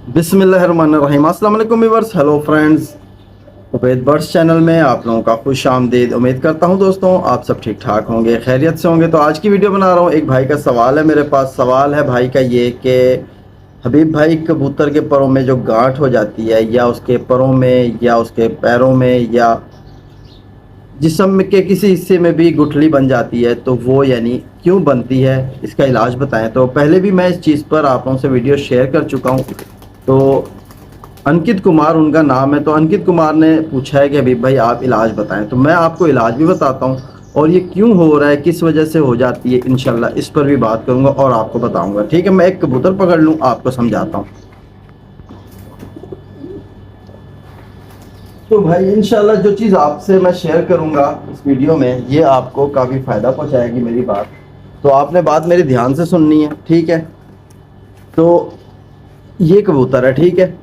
बिस्मिल्लाहिर्रहमानिर्रहीम। अस्सलाम वालेकुम viewers, hello friends, Ubaid birds channel में आप लोगों का खुश आमदीद। उम्मीद करता हूं दोस्तों आप सब ठीक ठाक होंगे, खैरियत से होंगे। तो आज की वीडियो बना रहा हूं। एक भाई का सवाल है मेरे पास। सवाल है भाई का ये कि हबीब भाई, कबूतर के परों में जो गांठ हो जाती है, या उसके परों में या उसके पैरों में या जिस्म के किसी हिस्से में भी गुठली बन जाती है, तो वो यानी क्यों बनती है, इसका इलाज बताएं। तो पहले भी मैं इस चीज़ पर आप लोगों से वीडियो शेयर कर चुका हूँ। तो अंकित कुमार उनका नाम है। तो अंकित कुमार ने पूछा है कि अभी भाई आप इलाज बताएं। तो मैं आपको इलाज भी बताता हूँ और ये क्यों हो रहा है, किस वजह से हो जाती है, इंशाल्लाह इस पर भी बात करूँगा और आपको बताऊँगा। ठीक है, मैं एक कबूतर पकड़ लूँ, आपको समझाता हूँ। तो भाई इंशाल्लाह जो चीज़ आपसे मैं शेयर करूँगा इस वीडियो में, ये आपको काफ़ी फ़ायदा पहुँचाएगी मेरी बात। तो आपने बात मेरी ध्यान से सुननी है, ठीक है। तो ये कबूतर है, ठीक है।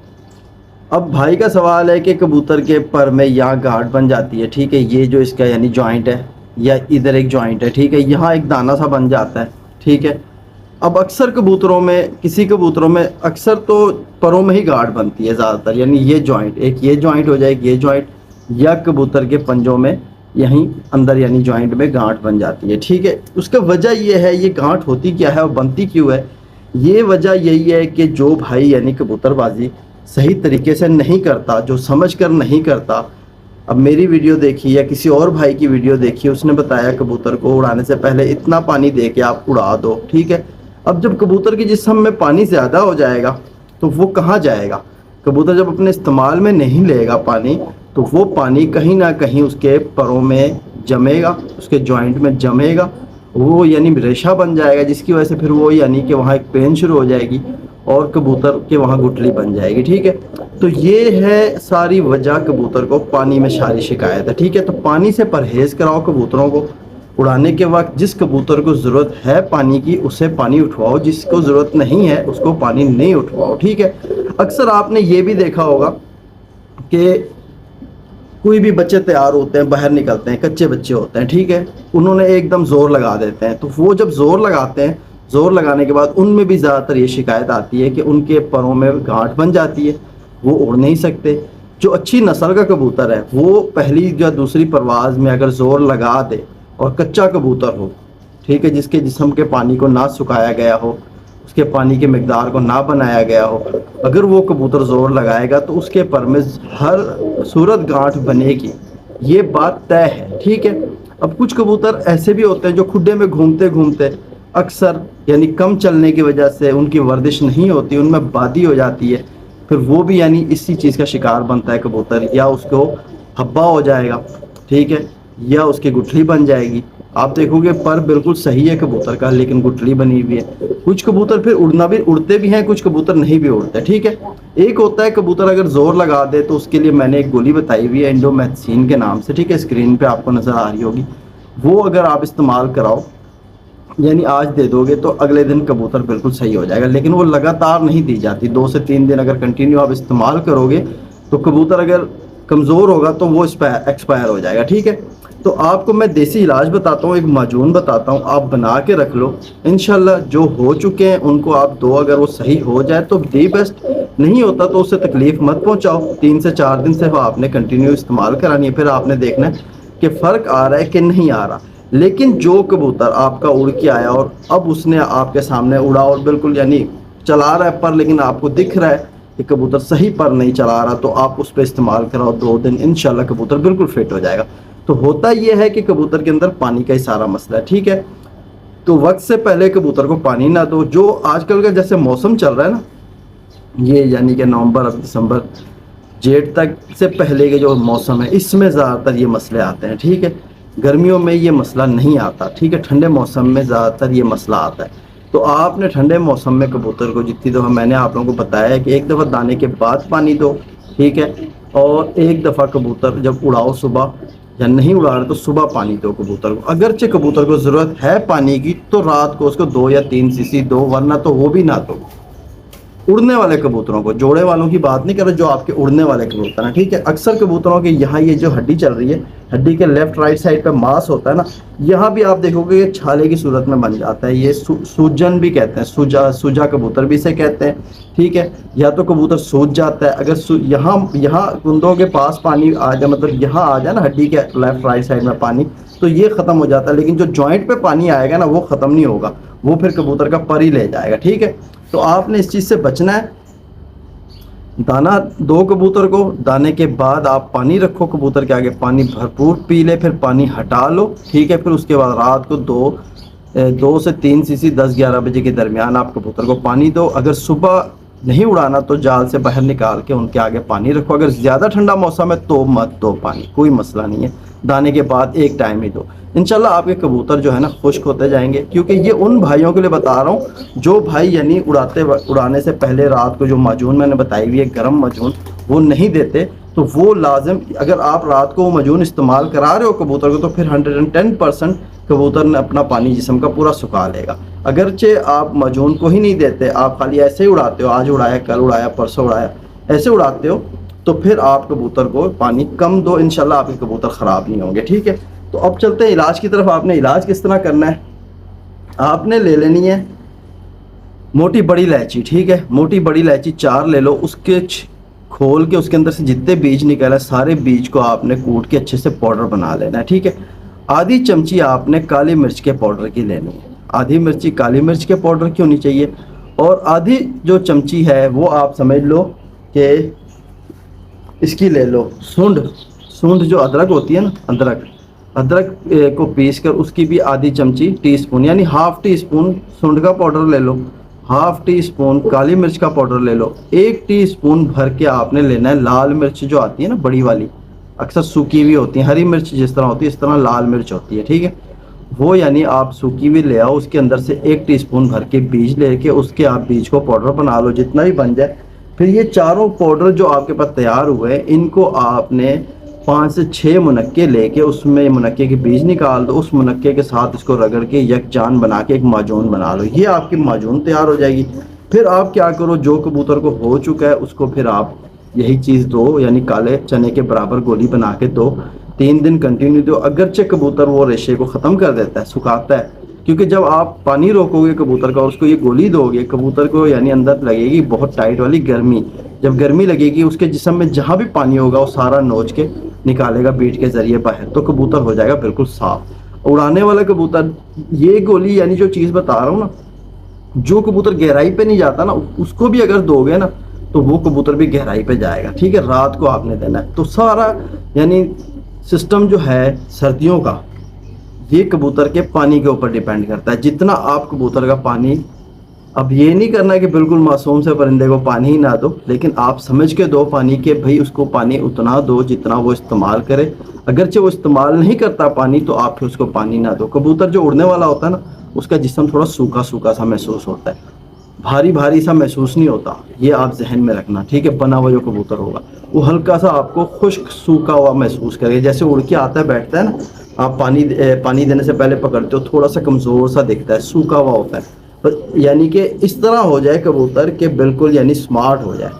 अब भाई का सवाल है कि कबूतर के पर में यहाँ गांठ बन जाती है, ठीक है। ये जो इसका यानी जॉइंट है, या इधर एक जॉइंट है, ठीक है, यहाँ एक दाना सा बन जाता है, ठीक है। अब अक्सर कबूतरों में, किसी कबूतरों में अक्सर तो परों में ही गांठ बनती है ज़्यादातर, यानी ये जॉइंट, एक ये जॉइंट हो जाए, एक ये जॉइंट, या कबूतर के पंजों में यहीं अंदर यानी जॉइंट में गांठ बन जाती है, ठीक है। उसका वजह ये है, ये गांठ होती क्या है और बनती क्यों है, ये वजह यही है कि जो भाई यानी कबूतरबाजी सही तरीके से नहीं करता, जो समझ कर नहीं करता। अब मेरी वीडियो देखी या किसी और भाई की वीडियो देखी, उसने बताया कबूतर को उड़ाने से पहले इतना पानी दे के आप उड़ा दो, ठीक है। अब जब कबूतर के जिस्म में पानी ज़्यादा हो जाएगा तो वो कहाँ जाएगा। कबूतर जब अपने इस्तेमाल में नहीं लेगा पानी, तो वो पानी कहीं ना कहीं उसके परों में जमेगा, उसके जॉइंट में जमेगा, वो यानी रेशा बन जाएगा, जिसकी वजह से फिर वो यानी कि वहाँ एक पेन शुरू हो जाएगी और कबूतर के वहाँ गुठली बन जाएगी, ठीक है। तो ये है सारी वजह कबूतर को पानी में सारी शिकायत है, ठीक है। तो पानी से परहेज़ कराओ कबूतरों को। उड़ाने के वक्त जिस कबूतर को ज़रूरत है पानी की, उससे पानी उठवाओ, जिसको ज़रूरत नहीं है उसको पानी नहीं उठवाओ, ठीक है। अक्सर आपने ये भी देखा होगा कि कोई भी बच्चे तैयार होते हैं, बाहर निकलते हैं, कच्चे बच्चे होते हैं, ठीक है, उन्होंने एकदम ज़ोर लगा देते हैं। तो वो जब ज़ोर लगाते हैं, ज़ोर लगाने के बाद उनमें भी ज़्यादातर ये शिकायत आती है कि उनके परों में गांठ बन जाती है, वो उड़ नहीं सकते। जो अच्छी नस्ल का कबूतर है, वो पहली या दूसरी परवाज़ में अगर ज़ोर लगा दे, और कच्चा कबूतर हो, ठीक है, जिसके जिस्म के पानी को ना सुखाया गया हो, उसके पानी के मिकदार को ना बनाया गया हो, अगर वो कबूतर ज़ोर लगाएगा तो उसके पर में हर सूरत गांठ बनेगी, ये बात तय है, ठीक है। अब कुछ कबूतर ऐसे भी होते हैं जो खुडे में घूमते घूमते अक्सर यानी कम चलने की वजह से, उनकी वर्जिश नहीं होती, उनमें बादी हो जाती है, फिर वो भी यानी इसी चीज़ का शिकार बनता है कबूतर, या उसको हब्बा हो जाएगा, ठीक है, या उसकी गुठली बन जाएगी। आप देखोगे पर बिल्कुल सही है कबूतर का, लेकिन गुठली बनी हुई है। कुछ कबूतर फिर उड़ते भी हैं, कुछ कबूतर नहीं भी उड़ते, ठीक है। एक होता है कबूतर अगर जोर लगा दे, तो उसके लिए मैंने एक गोली बताई हुई है इंडोमेथसिन के नाम से, ठीक है, स्क्रीन पे आपको नज़र आ रही होगी। वो अगर आप इस्तेमाल कराओ, यानी आज दे दोगे, तो अगले दिन कबूतर बिल्कुल सही हो जाएगा। लेकिन वो लगातार नहीं दी जाती, 2 से 3 दिन अगर कंटिन्यू आप इस्तेमाल करोगे तो कबूतर अगर कमज़ोर होगा तो वो एक्सपायर हो जाएगा, ठीक है। तो आपको मैं देसी इलाज बताता हूँ, एक माजून बताता हूँ, आप बना के रख लो। इंशाल्लाह जो हो चुके हैं उनको आप दो, अगर वो सही हो जाए तो दी बेस्ट, नहीं होता तो उससे तकलीफ़ मत पहुँचाओ। 3 से 4 दिन से आपने कंटिन्यू इस्तेमाल करानी है, फिर आपने देखना है कि फ़र्क आ रहा है कि नहीं आ रहा। लेकिन जो कबूतर आपका उड़ के आया और अब उसने आपके सामने उड़ा और बिल्कुल यानी चला रहा है पर, लेकिन आपको दिख रहा है कि कबूतर सही पर नहीं चला रहा, तो आप उस पर इस्तेमाल कराओ 2 दिन, इंशाल्लाह कबूतर बिल्कुल फिट हो जाएगा। तो होता यह है कि कबूतर के अंदर पानी का ही सारा मसला है, ठीक है। तो वक्त से पहले कबूतर को पानी ना दो। जो आजकल का जैसे मौसम चल रहा है ना, ये यानी कि नवंबर, दिसंबर, जेठ तक से पहले के जो मौसम है, इसमें ज़्यादातर ये मसले आते हैं, ठीक है। गर्मियों में ये मसला नहीं आता, ठीक है, ठंडे मौसम में ज़्यादातर ये मसला आता है। तो आपने ठंडे मौसम में कबूतर को जितनी दफ़ा, मैंने आप लोगों को बताया है कि एक दफ़ा दाने के बाद पानी दो, ठीक है, और एक दफ़ा कबूतर जब उड़ाओ सुबह, या नहीं उड़ा रहे तो सुबह पानी दो कबूतर को। अगरचे कबूतर को ज़रूरत है पानी की, तो रात को उसको 2 या 3 सीसी दो, वरना तो वो भी ना दो। उड़ने वाले कबूतरों को, जोड़े वालों की बात नहीं कर रहे, जो आपके उड़ने वाले कबूतर हैं, ठीक है। अक्सर कबूतरों के यहाँ ये जो हड्डी चल रही है, हड्डी के लेफ्ट राइट साइड पे मांस होता है ना, यहाँ भी आप देखोगे ये छाले की सूरत में बन जाता है। ये सूजन भी कहते हैं, सूजा कबूतर भी इसे कहते हैं, ठीक है। या तो कबूतर सूज जाता है, अगर यहाँ कुंदों के पास पानी आ जाए, मतलब यहाँ आ जाए ना हड्डी के लेफ्ट राइट साइड में पानी, तो ये ख़त्म हो जाता है। लेकिन जो जॉइंट पे पानी आएगा ना वो ख़त्म नहीं होगा, वो फिर कबूतर का पर ही ले जाएगा, ठीक है। तो आपने इस चीज़ से बचना है। दाना दो कबूतर को, दाने के बाद आप पानी रखो कबूतर के आगे, पानी भरपूर पी ले, फिर पानी हटा लो, ठीक है। फिर उसके बाद रात को 2 से 3 सीसी 10-11 बजे के दरमियान आप कबूतर को पानी दो। अगर सुबह नहीं उड़ाना तो जाल से बाहर निकाल के उनके आगे पानी रखो। अगर ज़्यादा ठंडा मौसम है तो मत दो पानी, कोई मसला नहीं है, दाने के बाद एक टाइम ही दो। इंशाल्लाह आपके कबूतर जो है ना खुश्क होते जाएंगे। क्योंकि ये उन भाइयों के लिए बता रहा हूँ जो भाई यानी उड़ाने से पहले रात को जो माजून मैंने बताई हुई है, गर्म माजून, वो नहीं देते, तो वो लाजिम, अगर आप रात को वो माजून इस्तेमाल करा रहे हो कबूतर को, तो फिर 110% कबूतर ने अपना पानी जिस्म का पूरा सुखा लेगा। अगरचे आप माजून को ही नहीं देते, आप खाली ऐसे ही उड़ाते हो, आज उड़ाया, कल उड़ाया, परसों उड़ाया, ऐसे उड़ाते हो, तो फिर आप कबूतर को पानी कम दो, इंशाल्लाह आपके कबूतर ख़राब नहीं होंगे, ठीक है। तो अब चलते हैं इलाज की तरफ। आपने इलाज किस तरह करना है, आपने ले लेनी है मोटी बड़ी इलायची, ठीक है। मोटी बड़ी इलायची 4 ले लो, उसके खोल के उसके अंदर से जितने बीज निकले सारे बीज को आपने कूट के अच्छे से पाउडर बना लेना है, ठीक है। आधी चमची आपने काली मिर्च के पाउडर की लेनी है, आधी मिर्ची काली मिर्च के पाउडर की होनी चाहिए। और आधी जो चमची है वो आप समझ लो कि इसकी ले लो सूंड जो अदरक होती है ना, अदरक को पीस कर उसकी भी आधी चमची टीस्पून, यानी हाफ टी स्पून सूंड का पाउडर ले लो, हाफ टी स्पून काली मिर्च का पाउडर ले लो, 1 टीस्पून भर के आपने लेना है लाल मिर्च जो आती है ना बड़ी वाली, अक्सर सूखी भी होती है, हरी मिर्च जिस तरह होती है इस तरह लाल मिर्च होती है, ठीक है। वो यानी आप सूखी भी ले आओ, उसके अंदर से 1 टीस्पून भर के बीज लेके उसके आप बीज को पाउडर बना लो, जितना भी बन जाए। फिर ये चारों पाउडर जो आपके पास तैयार हुए हैं, इनको आपने 5 से 6 मुनक्के लेके उसमें मुनक्के के बीज निकाल दो, उस मुनक्के के साथ इसको रगड़ के यकजान बना के एक माजून बना लो, ये आपकी माजून तैयार हो जाएगी। फिर आप क्या करो, जो कबूतर को हो चुका है उसको फिर आप यही चीज़ दो, यानी काले चने के बराबर गोली बना के दो, 3 दिन कंटिन्यू दो। अगरचे कबूतर वो रेशे को ख़त्म कर देता है, सुखाता है, क्योंकि जब आप पानी रोकोगे कबूतर का और उसको ये गोली दोगे, कबूतर को यानी अंदर लगेगी बहुत टाइट वाली गर्मी, जब गर्मी लगेगी उसके जिस्म में जहाँ भी पानी होगा वो सारा नोच के निकालेगा बीट के ज़रिए बाहर, तो कबूतर हो जाएगा बिल्कुल साफ। उड़ाने वाला कबूतर, ये गोली यानी जो चीज़ बता रहा हूँ ना, जो कबूतर गहराई पे नहीं जाता ना उसको भी अगर दोगे ना तो वो कबूतर भी गहराई पे जाएगा, ठीक है। रात को आपने देना है। तो सारा यानी सिस्टम जो है सर्दियों का, ये कबूतर के पानी के ऊपर डिपेंड करता है। जितना आप कबूतर का पानी, अब ये नहीं करना कि बिल्कुल मासूम से परिंदे को पानी ही ना दो, लेकिन आप समझ के दो पानी के, भाई उसको पानी उतना दो जितना वो इस्तेमाल करे। अगरचे वो इस्तेमाल नहीं करता पानी तो आप फिर उसको पानी ना दो। कबूतर जो उड़ने वाला होता है ना उसका जिस्म थोड़ा सूखा सूखा सा महसूस होता है, भारी भारी सा महसूस नहीं होता, ये आप जहन में रखना, ठीक है। बना हुआ जो कबूतर होगा वो हल्का सा आपको खुश्क सूखा हुआ महसूस करेगा, जैसे उड़ के आता है बैठता है ना, आप पानी देने से पहले पकड़ते हो, थोड़ा सा कमज़ोर सा दिखता है, सूखा हुआ होता है, यानी कि इस तरह हो जाए कबूतर के बिल्कुल यानी स्मार्ट हो जाए,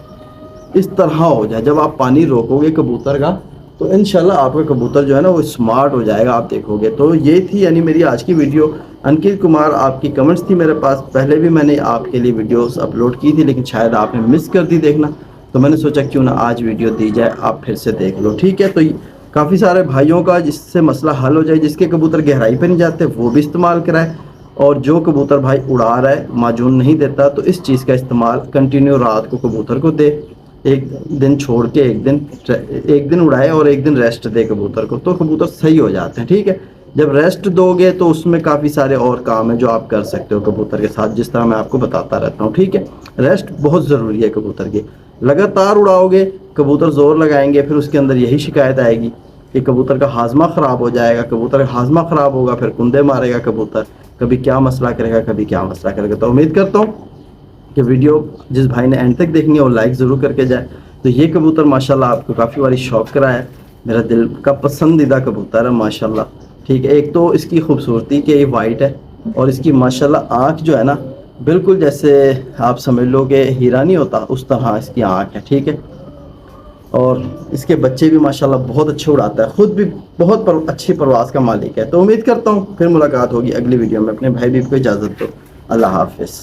इस तरह हो जाए। जब आप पानी रोकोगे कबूतर का तो इंशाल्लाह आपका कबूतर जो है ना वो स्मार्ट हो जाएगा, आप देखोगे। तो ये थी यानी मेरी आज की वीडियो। अंकित कुमार आपकी कमेंट्स थी मेरे पास, पहले भी मैंने आपके लिए वीडियोस अपलोड की थी लेकिन शायद आपने मिस कर दी देखना, तो मैंने सोचा क्यों ना आज वीडियो दी जाए, आप फिर से देख लो, ठीक है। तो काफ़ी सारे भाइयों का जिससे मसला हल हो जाए, जिसके कबूतर गहराई पर नहीं जाते वो भी इस्तेमाल कराए, और जो कबूतर भाई उड़ा रहा है माजून नहीं देता तो इस चीज़ का इस्तेमाल कंटिन्यू रात को कबूतर को दे, एक दिन छोड़ के एक दिन उड़ाए और एक दिन रेस्ट दे कबूतर को, तो कबूतर सही हो जाते हैं, ठीक है। जब रेस्ट दोगे तो उसमें काफ़ी सारे और काम है जो आप कर सकते हो कबूतर के साथ, जिस तरह मैं आपको बताता रहता हूँ, ठीक है। रेस्ट बहुत ज़रूरी है कबूतर की। लगातार उड़ाओगे कबूतर ज़ोर लगाएंगे, फिर उसके अंदर यही शिकायत आएगी कि कबूतर का हाजमा ख़राब हो जाएगा, कबूतर का हाजमा ख़राब होगा फिर कुंदे मारेगा कबूतर, कभी क्या मसला करेगा कभी क्या मसला करेगा। तो उम्मीद करता हूँ कि वीडियो जिस भाई ने एंड तक देखनी है वो लाइक ज़रूर करके जाए। तो ये कबूतर माशाल्लाह आपको काफ़ी बारी शौक करा है, मेरा दिल का पसंदीदा कबूतर है माशाल्लाह, ठीक है। एक तो इसकी खूबसूरती कि ये वाइट है और इसकी माशाल्लाह आँख जो है ना بالکل جیسے آپ سمجھ لو کہ ہیرا نہیں ہوتا اس طرح اس کی آنکھ ہے، ٹھیک ہے. اور اس کے بچے بھی ماشاءاللہ بہت اچھے اڑاتا ہے، خود بھی بہت اچھی پرواز کا مالک ہے. تو امید کرتا ہوں پھر ملاقات ہوگی اگلی ویڈیو میں. اپنے بھائی بھی کو اجازت دو. اللہ حافظ.